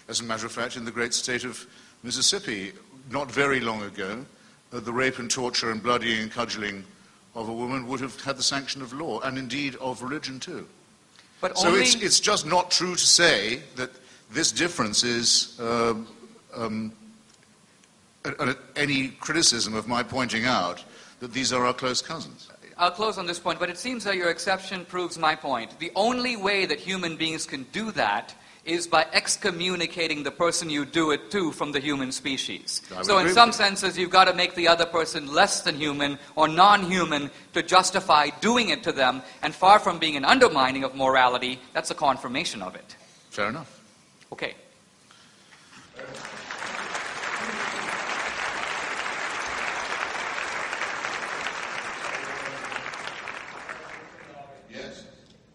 As a matter of fact, in the great state of Mississippi, not very long ago, the rape and torture and bloodying and cudgeling of a woman would have had the sanction of law, and indeed of religion too. But so it's just not true to say that this difference is any criticism of my pointing out that these are our close cousins. I'll close on this point, but it seems that your exception proves my point. The only way that human beings can do that is by excommunicating the person you do it to from the human species. So in some senses, you've got to make the other person less than human or non-human to justify doing it to them, and far from being an undermining of morality, that's a confirmation of it. Fair enough. Okay. Yes.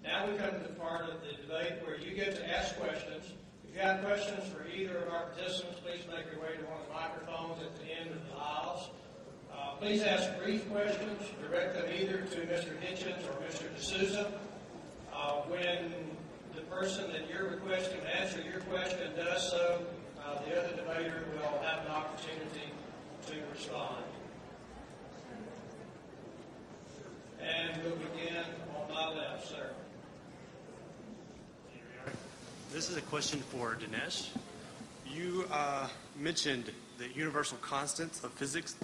Now we come to the part of the debate where you get to ask questions. If you have questions for either of our participants, please make your way to one of the microphones at the end of the aisles. Please ask brief questions. Direct them either to Mr. Hitchens or Mr. D'Souza. When the person that you're requesting to answer your question does so, the other debater will have an opportunity to respond. And we'll begin on my left, sir. This is a question for Dinesh. You mentioned the universal constants of physics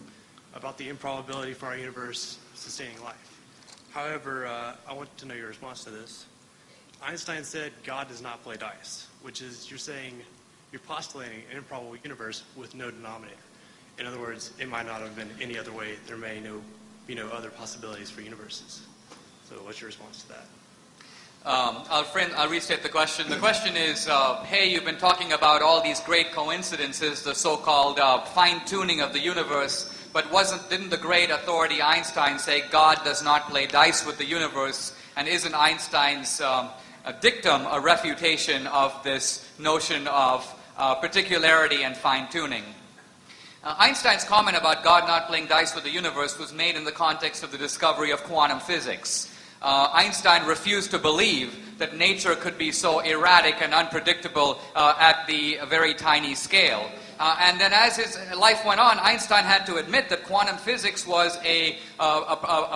about the improbability for our universe sustaining life. However, I want to know your response to this. Einstein said God does not play dice, which is you're postulating an improbable universe with no denominator. In other words, it might not have been any other way. There may be no other possibilities for universes. So what's your response to that? I'll restate the question. The question is, hey, you've been talking about all these great coincidences, the so-called fine-tuning of the universe, but didn't the great authority Einstein say God does not play dice with the universe, and isn't Einstein's dictum a refutation of this notion of particularity and fine-tuning? Einstein's comment about God not playing dice with the universe was made in the context of the discovery of quantum physics. Einstein refused to believe that nature could be so erratic and unpredictable at the very tiny scale. And then as his life went on, Einstein had to admit that quantum physics was a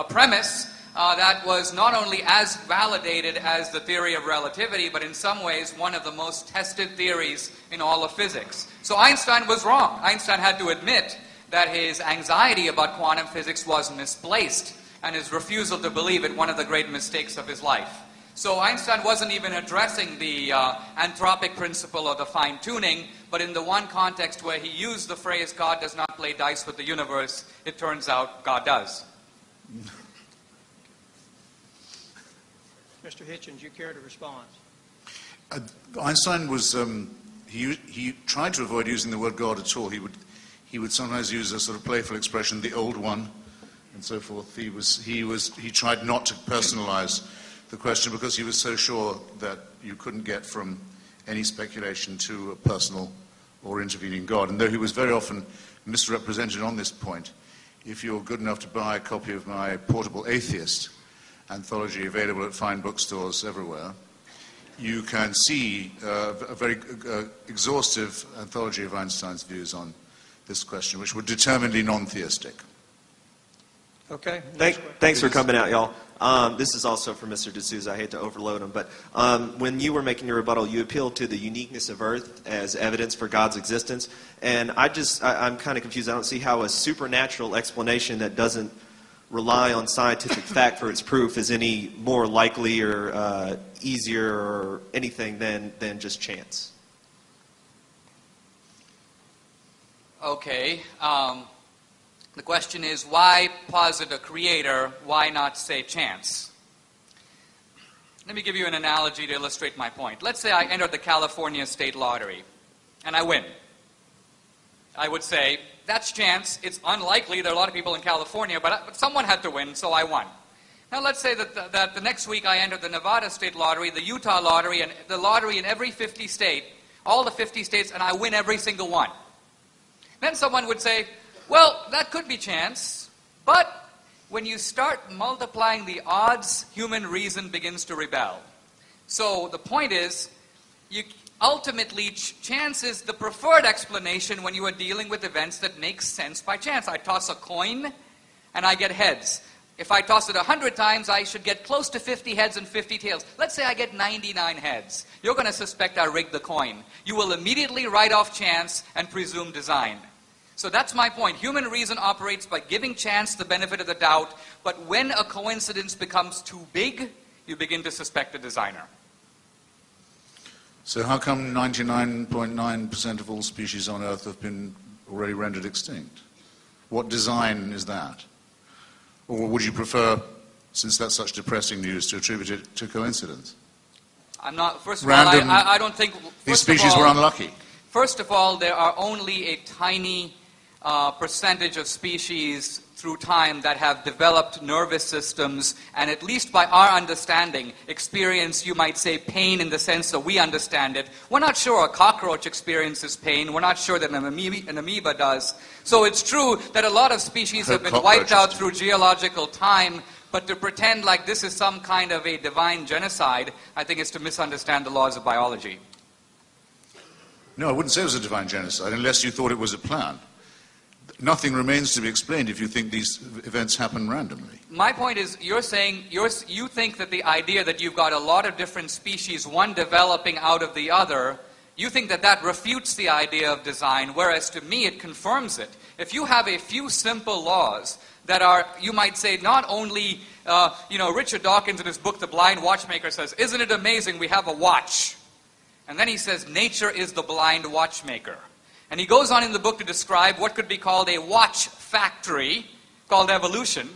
premise that was not only as validated as the theory of relativity, but in some ways one of the most tested theories in all of physics. So Einstein was wrong. Einstein had to admit that his anxiety about quantum physics was misplaced, and his refusal to believe it one of the great mistakes of his life. So Einstein wasn't even addressing the anthropic principle of the fine-tuning, but in the one context where he used the phrase God does not play dice with the universe, it turns out God does. Mr. Hitchens, you care to respond? Einstein was, he tried to avoid using the word God at all. He would sometimes use a sort of playful expression, the old one, and so forth. He tried not to personalize the question because he was so sure that you couldn't get from any speculation to a personal or intervening God. And though he was very often misrepresented on this point, if you're good enough to buy a copy of my Portable Atheist anthology available at fine bookstores everywhere, you can see a very exhaustive anthology of Einstein's views on this question, which were determinedly non-theistic. Okay. Thanks for coming out, y'all. This is also for Mr. D'Souza. I hate to overload him, but when you were making your rebuttal, you appealed to the uniqueness of Earth as evidence for God's existence. And I'm kind of confused. I don't see how a supernatural explanation that doesn't rely on scientific fact for its proof is any more likely or easier or anything than just chance. Okay. The question is, why posit a creator? Why not say chance? Let me give you an analogy to illustrate my point. Let's say I enter the California State Lottery, and I win. I would say, that's chance. It's unlikely. There are a lot of people in California, but someone had to win, so I won. Now let's say that the next week I enter the Nevada State Lottery, the Utah Lottery, and the lottery in every 50 state, all the 50 states, and I win every single one. Then someone would say, well, that could be chance, but when you start multiplying the odds, human reason begins to rebel. So the point is, ultimately, chance is the preferred explanation when you are dealing with events that make sense by chance. I toss a coin and I get heads. If I toss it 100 times, I should get close to 50 heads and 50 tails. Let's say I get 99 heads. You're going to suspect I rigged the coin. You will immediately write off chance and presume design. So that's my point. Human reason operates by giving chance the benefit of the doubt, but when a coincidence becomes too big, you begin to suspect a designer. So how come 99.9% of all species on Earth have been already rendered extinct? What design is that? Or would you prefer, since that's such depressing news, to attribute it to coincidence? I'm not, first of Random, all, I don't think... These species were unlucky. First of all, there are only a tiny percentage of species through time that have developed nervous systems and, at least by our understanding, experience, you might say, pain in the sense that we understand it. We're not sure a cockroach experiences pain. We're not sure that an amoeba does. So it's true that a lot of species have been wiped out through geological time, but to pretend like this is some kind of a divine genocide, I think is to misunderstand the laws of biology. No, I wouldn't say it was a divine genocide unless you thought it was a plan. Nothing remains to be explained if you think these events happen randomly. My point is, you're saying you think that the idea that you've got a lot of different species, one developing out of the other, you think that that refutes the idea of design, whereas to me it confirms it. If you have a few simple laws that are, you might say, not only, Richard Dawkins in his book, The Blind Watchmaker, says, isn't it amazing we have a watch? And then he says, nature is the blind watchmaker. And he goes on in the book to describe what could be called a watch factory, called evolution,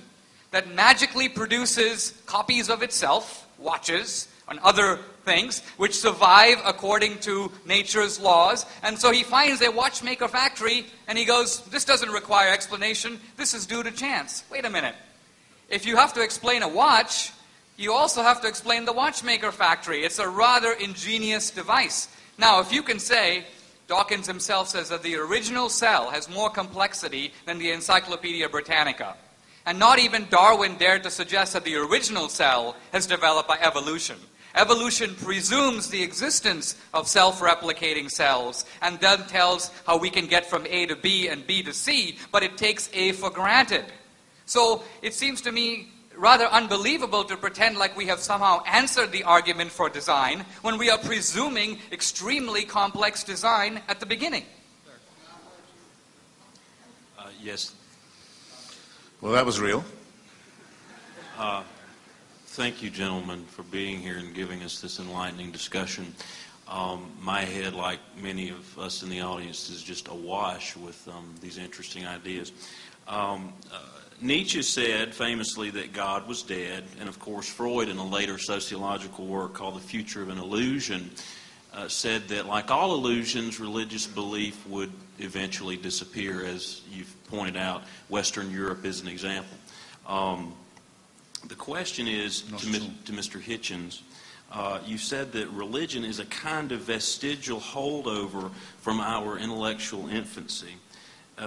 that magically produces copies of itself, watches, and other things, which survive according to nature's laws. And so he finds a watchmaker factory, and he goes, this doesn't require explanation, this is due to chance. Wait a minute. If you have to explain a watch, you also have to explain the watchmaker factory. It's a rather ingenious device. Now, if you can say, Dawkins himself says that the original cell has more complexity than the Encyclopedia Britannica. And not even Darwin dared to suggest that the original cell has developed by evolution. Evolution presumes the existence of self-replicating cells and then tells how we can get from A to B and B to C, but it takes A for granted. So it seems to me rather unbelievable to pretend like we have somehow answered the argument for design when we are presuming extremely complex design at the beginning. Yes. Well, that was real. Thank you, gentlemen, for being here and giving us this enlightening discussion. My head, like many of us in the audience, is just awash with these interesting ideas. Nietzsche said famously that God was dead, and of course Freud, in a later sociological work called The Future of an Illusion, said that, like all illusions, religious belief would eventually disappear. As you've pointed out, Western Europe is an example. The question is to Mr. Hitchens. You said that religion is a kind of vestigial holdover from our intellectual infancy.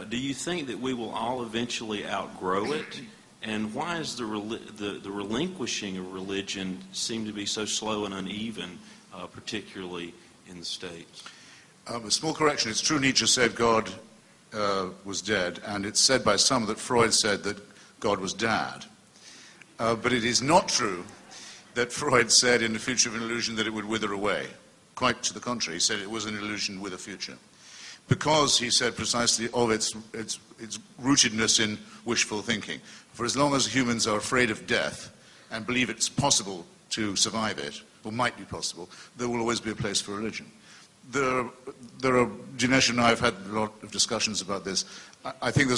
Do you think that we will all eventually outgrow it? And why is the relinquishing of religion seem to be so slow and uneven, particularly in the States? A small correction. It's true Nietzsche said God was dead, and it's said by some that Freud said that God was dad. But it is not true that Freud said in The Future of an Illusion that it would wither away. Quite to the contrary. He said it was an illusion with a future. Because, he said, precisely of its rootedness in wishful thinking. For as long as humans are afraid of death and believe it's possible to survive it, or might be possible, there will always be a place for religion. Dinesh and I have had a lot of discussions about this. I think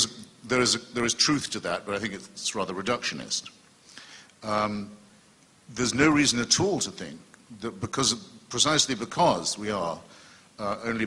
there is truth to that, but I think it's rather reductionist. There's no reason at all to think that precisely because we are only